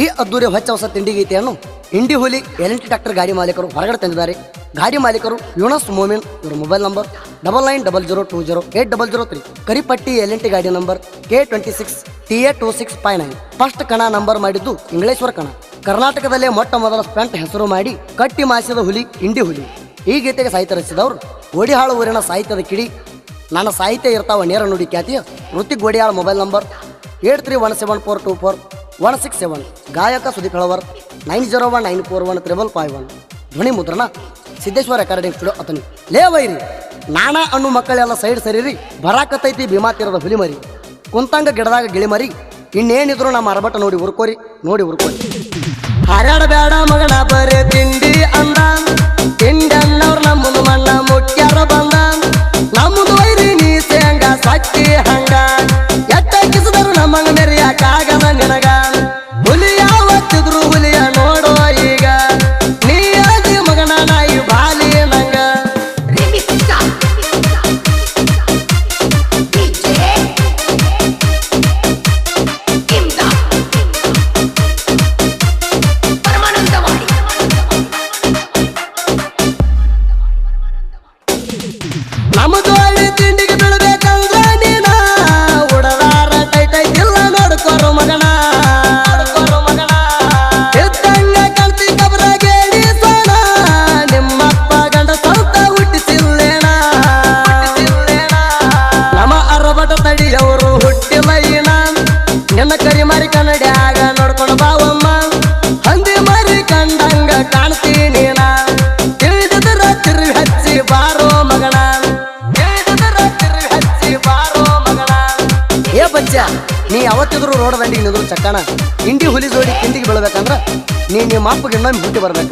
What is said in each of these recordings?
ಈ ಅದ್ದೂರಿ ಹೊಚ್ಚ ಹೊಸ ತಿಂಡಿ ಗೀತೆಯನ್ನು ಇಂಡಿ ಹುಲಿ ಎಲ್&ಟಿ ಟ್ರ್ಯಾಕ್ಟರ್ ಗಾಡಿ ಮಾಲೀಕರು ಹೊರಗಡೆ ತಂದಿದ್ದಾರೆ. ಗಾಡಿ ಮಾಲೀಕರು ಯೂನಸ್ ಮೋಮಿನ್. ಇವರ ಮೊಬೈಲ್ ನಂಬರ್ 9900208003. ಕರಿಪಟ್ಟಿ ಎಲ್&ಟಿ ಗಾಡಿ ನಂಬರ್ K26TA2659. ಫಸ್ಟ್ ಕಣ ನಂಬರ್ ಮಾಡಿದ್ದು ಇಂಗ್ಲೇಶ್ವರ ಕಣ. ಕರ್ನಾಟಕದಲ್ಲೇ ಮೊಟ್ಟ ಮೊದಲ ಸ್ಪೆಂಟ್ ಹೆಸರು ಮಾಡಿ ಕಟ್ಟಿ ಮಾಸಿದ ಹುಲಿ ಇಂಡಿ ಹುಲಿ. ಈ ಗೀತೆಗೆ ಸಾಹಿತ್ಯ ರಚಿಸಿದವರು ಓಡಿಹಾಳು ಊರಿನ ಸಾಹಿತ್ಯದ ಕಿಡಿ ನನ್ನ ಸಾಹಿತ್ಯ ಇರ್ತಾವ ನೇರ ನುಡಿ ಖ್ಯಾತಿಯ ಋತಿಕ್ ಗೋಡಿಯಾಳ. Mobile number 8317424167. ಗಾಯಕ ಸುದೀಪ್ ಹಳವರ್ 9019415551. ಧ್ವನಿ ಮುದ್ರಣ ಸಿದ್ದೇಶ್ವರ ರೆಕಾರ್ಡಿಂಗ್ ಸ್ಟುಡಿಯೋ ಅತನಿ. ಲೇ ವೈರಿ ನಾನಾ ಅಣ್ಣು ಮಕ್ಕಳೆಲ್ಲ ಸೈಡ್ ಸರಿರಿ, ಬರಾಕತ್ತೈತಿ ಭೀಮಾ ತೀರದ ಹುಲಿ ಮರಿ, ಕುಂತಂಗ ಗಿಡದಾಗ ಗಿಳಿ ಮರಿ, ಇನ್ನೇನಿದ್ರು ನಮ್ಮ ಅರಬಟ ನೋಡಿ ಉರ್ಕೋರಿ ಹಾರಾಡ ಬೇಡ ಮಗನ ಬರೇ ತಿಂಡಿ ಅಂದ, ತಿಂಡಿ ಅನ್ನವ್ರ ನಮ್ಮದು ಮಣ್ಣ ಮುಟ್ಟ್ಯಾರ ಬಂದ, ನಮ್ಮದು ವೈರಿ ನೀ ಸೇಂಗ ಸಕ್ಕಿ ಹಂಗ, ಎಟ್ಟ ಕಿಸಿದರು ನಮ್ಮಂಗ ಮೆರಿಯಾಕಾಗದ ನಿನಗ, ಹುಲಿ ಯಾವತ್ತಿದ್ರು ಹುಲಿಯ ನೋಡೋ ಈಗ, ನೀ ಆದಿ ಮಗನ ನಾಯಿ ಬಾಲಿ ನಂಗ. ನಮ್ಮದು ಹಳ್ಳಿ ತಿಂಡಿಗೆ ಬೀಳ್ಬೇಕಂದ್ರ ನೀನ ಉಡದಾರ ಟೈಟಿಲ್ಲ ನೋಡ್ಕೋರು ಮಗನ, ಇದ್ದಂಗ ಕಲ್ತಿ ಕಬ್ರಾಗೇಡಿ ಸೋಣ, ನಿಮ್ಮಪ್ಪ ಗಂಡ ಸ್ವಲ್ಪ ಹುಟ್ಟಿಸಿಲ್ಲೇಣ, ನಮ್ಮ ಅರಬಟ ತಡಿಯವರು ಹುಟ್ಟಿಲ್ಲ ಈನ, ನಿನ್ನ ಕರಿ ಮರಿ ಕನ್ನಡ್ಯಾಗ ನೋಡ್ಕೊಂಡು ಬಾವಮ್ಮ, ಹಂದಿ ಮರಿ ಕಂಡಂಗ ಕಾಣ್ತೀನಿ ನೀನ, ತಿಳಿದಿದ್ರ ತಿರುವಿ ಹಚ್ಚಿ ಬಾರೋ ಮಗನ, ಏ ಬಚ್ಚ ನೀ ಯಾವತ್ತಿದ್ರು ರೋಡ ದಂಡಿಗೆ ನಿಂದ್ರು ಚಕ್ಕಣ, ಇಂಡಿ ಹುಲಿ ಜೋಡಿ ತಿಂಡಿಗೆ ಬೀಳ್ಬೇಕಂದ್ರ ನೀ ನಿಮ್ಮ ಅಪ್ಪಗೆ ಇನ್ನೊಮ್ಮೆ ಹುಟ್ಟಿ ಬರ್ಬೇಕ.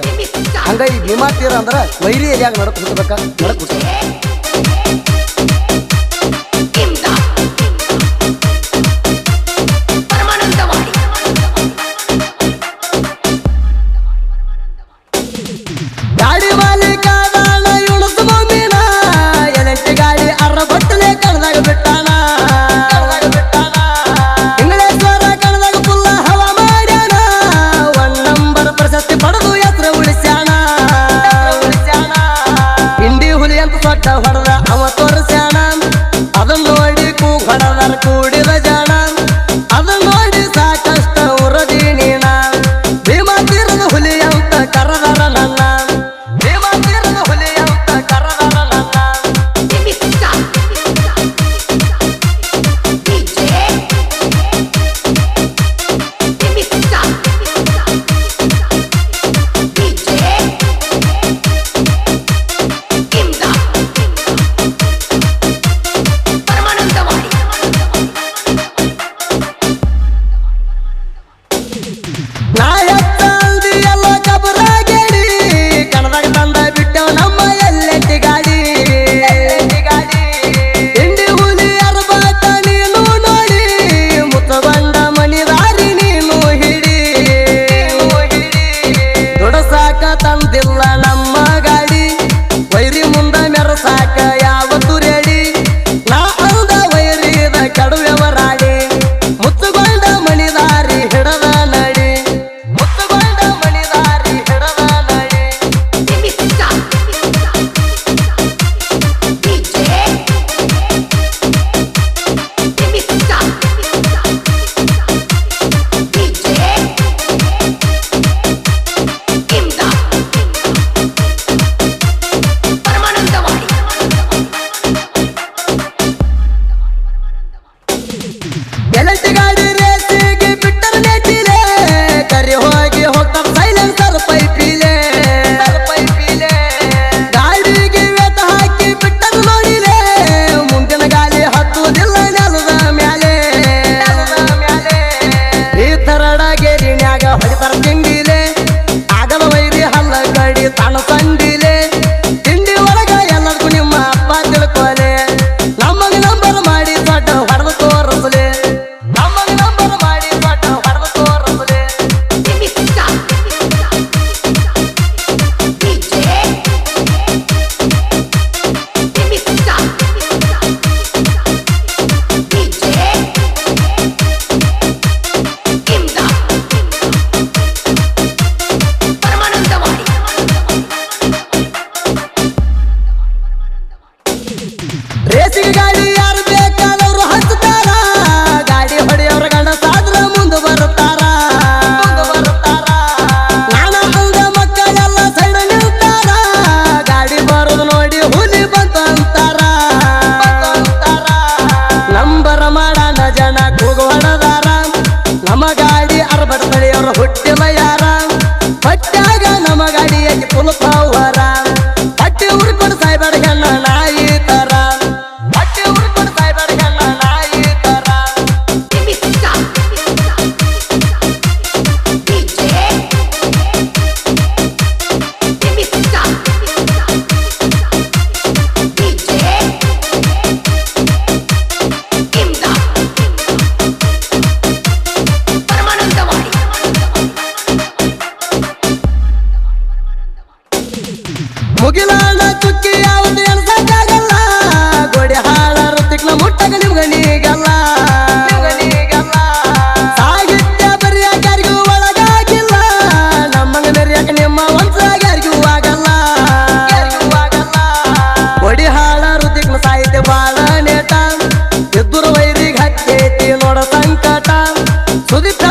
ಹಂಗ ಈ ಭೀಮಾ ತೀರ ಅಂದ್ರ ವೈರಿ ಏರಿಯಾಗ ನಡಕ್ ಹುಟ್ಟಬೇಕ, ನಡಕ್ ಹುಟ್ಟ ಗಾಡಿ ಮಾಲೀಕ ಯೂನಸ್ ಮೋಮಿನ, ಎಲ್&ಟಿ ಗಾಡಿ ಅರಬಟ್ಟಲೆ ಕಣದಾಗ ಬಿಟ್ಟಾನ, ಇಂಗ್ಲೇಶ್ವರ ಕಣದಾಗ ಫುಲ್ಲ ಹವ ಮಾಡ್ಯಾನ, 1 ನಂಬರ್ ಪ್ರಶಸ್ತಿ ಪಡೆದು ಹೆಸರು ಉಳಿಸ್ಯಾನ, ಇಂಡಿ ಹುಲಿ ಅಂತ ಸೊಟ್ಟ ಹೊಡೆದ ಅವ ತೋರ ನಮ್ಮ ಗಾಡಿ ಅರ್ಬಡ ತಳಿಯವ್ರ ಹುಟ್ಟಿಲ್ಲ ಯಾರ ಪಟ್ಟ್ಯಾಗ ನಮ್ಮ ಗಾಡಿಯಾಗಿ ತುಲುಪವರ ಪಟ್ಟಿ ಉರ್ಕೊಂಡು ಸಾಯ್ಬೇಡ ಗಣ್ಣ ನಾಯಿ ತರ ಪಟ್ಟಿ ಉರ್ಕೊಂಡು ಸಾಯ್ಬೇಡ ಗಣ್ಣ ನಾಯಿ ತರ ಮುಗಿಲಾಳ ಚುಕ್ಕಿ ಯಾವುದು ಎಣಸಕ್ಕಾಗಲ್ಲ ಗೋಡಿ ಹಾಳ ಋತಿಕ್ನ ಮುಟ್ಟಗ ನಿಮ್ಗನೀಗಲ್ಲ ಸಾಹಿತ್ಯ ಬರೆಯಾಕ ಯಾರಿಗೂ ಒಳಗಾಗಿಲ್ಲ ನಮ್ಮಂಗ ಮೆರಿಯಾಕ ನಿಮ್ಮ ಒಂದ್ಸಾಗ ಯಾರಿಗೂ ಆಗಲ್ಲ ಗೋಡಿ ಹಾಳ ಋತಿಕ್ನ ಸಾಹಿತ್ಯ ಬಾಳ ನೇಟ ಎದುರು ವೈರಿಗೆ ಹಕ್ಕೈತಿ ನೋಡ ಸಂಕಟ ಸುದೀಪ್